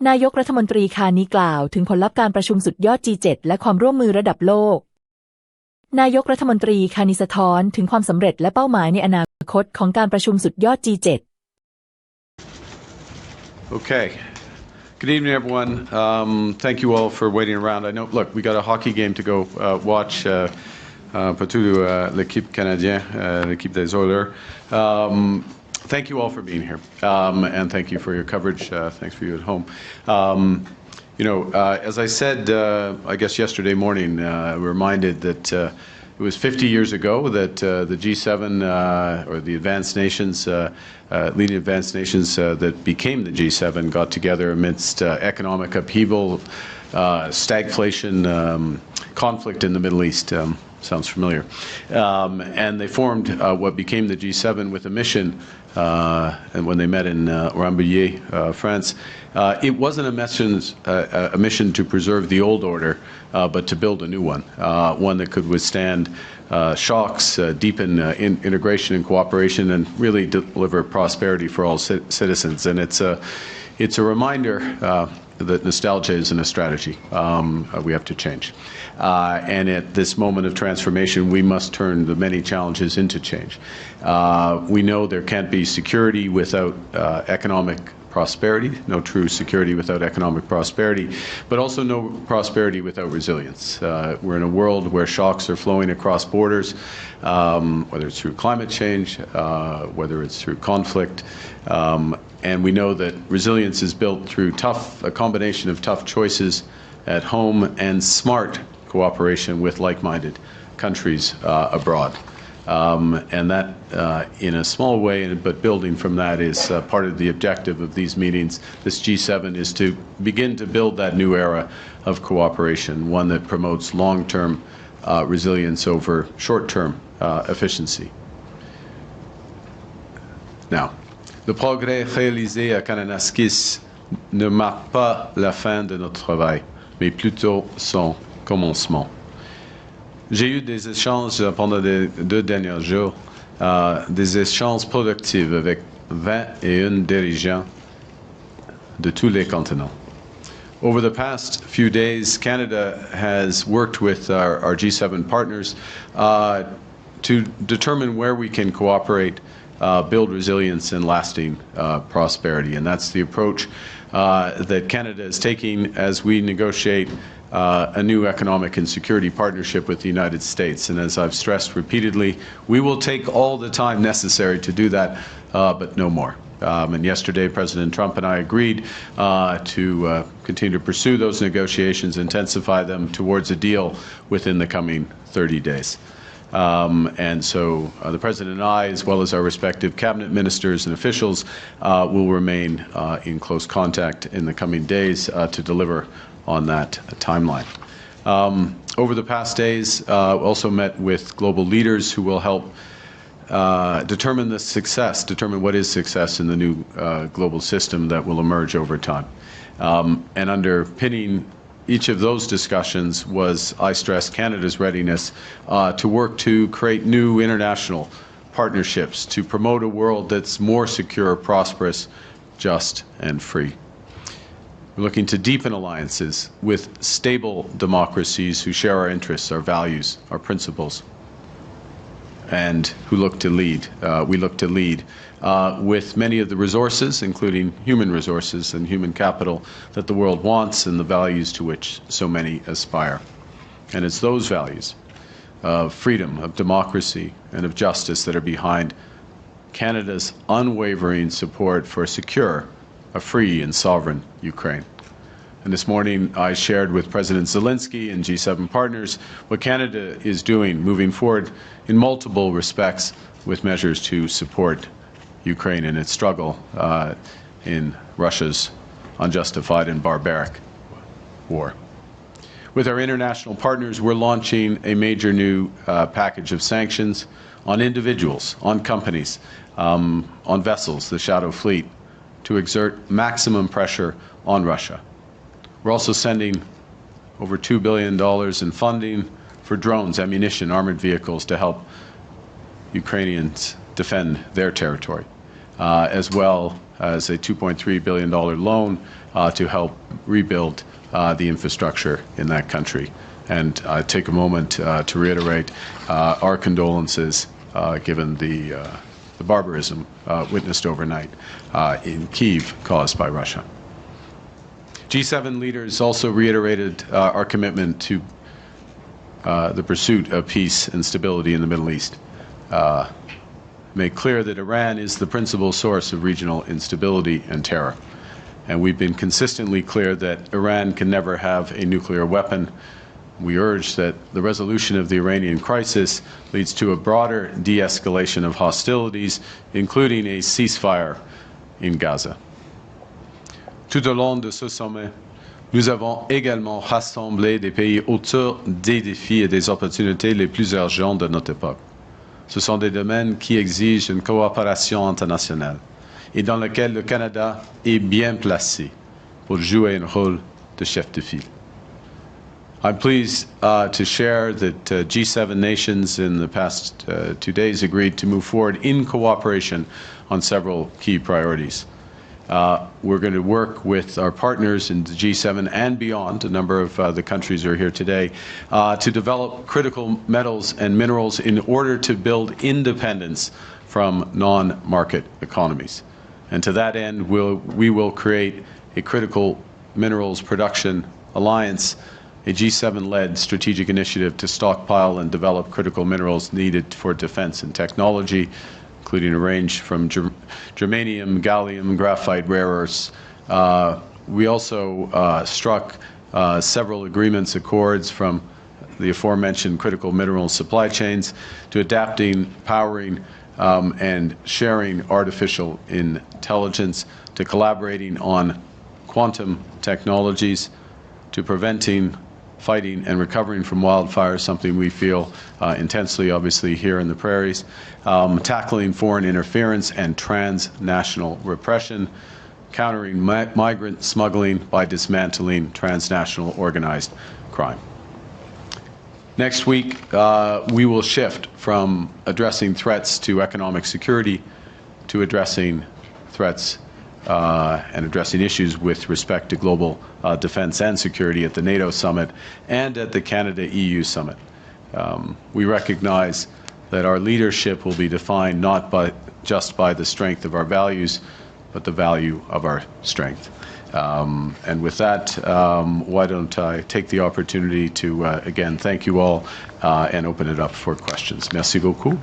นายกรัฐมนตรีคาร์นีกล่าวถึงผลลัพธ์การประชุมสุดยอด G7 และความร่วมมือระดับโลกนายกรัฐมนตรีคาร์นีสะท้อนถึงความสำเร็จและเป้าหมายในอนาคตของการประชุมสุดยอด G7 Okay. Good evening, everyone. Thank you all for waiting around. I know, look, we got a hockey game to go watch. Partout l'équipe canadienne, l'équipe des Oilers. Thank you all for being here, and thank you for your coverage. Thanks for you at home. As I said, I guess yesterday morning, reminded that it was 50 years ago that the G7 or the advanced nations, leading advanced nations that became the G7, got together amidst economic upheaval, stagflation, conflict in the Middle East. Sounds familiar. And they formed what became the G7 with a mission. And when they met in Rambouillet, France, it wasn't a mission to preserve the old order, but to build a new one, one that could withstand shocks, deepen integration and cooperation, and really deliver prosperity for all citizens. And it's a reminder that nostalgia isn't a strategy. We have to change. And at this moment of transformation, we must turn the many challenges into change. We know there can't be security without economic prosperity, no true security without economic prosperity, but also no prosperity without resilience. We're in a world where shocks are flowing across borders, whether it's through climate change, whether it's through conflict, and we know that resilience is built through a combination of tough choices at home and smart cooperation with like-minded countries abroad. And that, in a small way, but building from that, is part of the objective of these meetings. This G7 is to begin to build that new era of cooperation, one that promotes long-term resilience over short-term efficiency. Now, le progrès réalisé à Kananaskis ne marque pas la fin de notre travail, mais plutôt son commencement. J'ai eu des échanges pendant les 2 derniers jours, des échanges productifs avec 21 dirigeants de tous les continents. Over the past few days, Canada has worked with our G7 partners to determine where we can cooperate, build resilience and lasting prosperity. And that's the approach that Canada is taking as we negotiate a new economic and security partnership with the United States. And as I've stressed repeatedly, we will take all the time necessary to do that, but no more. And yesterday, President Trump and I agreed to continue to pursue those negotiations, intensify them towards a deal within the coming 30 days. And so the President and I, as well as our respective cabinet ministers and officials, will remain in close contact in the coming days to deliver on that timeline. Over the past days, also met with global leaders who will help determine what is success in the new global system that will emerge over time. And underpinning each of those discussions was, I stress, Canada's readiness to work to create new international partnerships to promote a world that's more secure, prosperous, just, and free. We're looking to deepen alliances with stable democracies who share our interests, our values, our principles, and who look to lead. We look to lead with many of the resources, including human resources and human capital, that the world wants and the values to which so many aspire. And it's those values of freedom, of democracy, and of justice that are behind Canada's unwavering support for a secure, a free and sovereign Ukraine. And this morning I shared with President Zelensky and G7 partners what Canada is doing moving forward in multiple respects with measures to support Ukraine in its struggle in Russia's unjustified and barbaric war. With our international partners, we're launching a major new package of sanctions on individuals, on companies, on vessels, the Shadow Fleet, to exert maximum pressure on Russia. We're also sending over $2 billion in funding for drones, ammunition, armored vehicles to help Ukrainians defend their territory, as well as a $2.3 billion loan to help rebuild the infrastructure in that country. And I take a moment to reiterate our condolences given the barbarism witnessed overnight in Kyiv caused by Russia. G7 leaders also reiterated our commitment to the pursuit of peace and stability in the Middle East. Made clear that Iran is the principal source of regional instability and terror. And we've been consistently clear that Iran can never have a nuclear weapon. We urge that the resolution of the Iranian crisis leads to a broader de-escalation of hostilities, including a ceasefire in Gaza. Tout au long de ce sommet, nous avons également rassemblé des pays autour des défis et des opportunités les plus urgents de notre époque. Ce sont des domaines qui exigent une coopération internationale et dans lesquels le Canada est bien placé pour jouer un rôle de chef de file. I'm pleased to share that G7 nations in the past 2 days agreed to move forward in cooperation on several key priorities. We're going to work with our partners in the G7 and beyond, a number of the countries who are here today, to develop critical metals and minerals in order to build independence from non-market economies. And to that end, we will create a critical minerals production alliance, a G7-led strategic initiative to stockpile and develop critical minerals needed for defense and technology, including a range from germanium, gallium, graphite, rare earths. We also struck several agreements, accords from the aforementioned critical mineral supply chains to adapting, powering, and sharing artificial intelligence, to collaborating on quantum technologies, to preventing, fighting, and recovering from wildfires, something we feel intensely, obviously, here in the prairies, tackling foreign interference and transnational repression, countering migrant smuggling by dismantling transnational organized crime. Next week, we will shift from addressing threats to economic security to addressing threats and addressing issues with respect to global defense and security at the NATO summit and at the Canada-EU summit. We recognize that our leadership will be defined not just by the strength of our values, but the value of our strength. And with that, why don't I take the opportunity to, again, thank you all and open it up for questions. Merci beaucoup.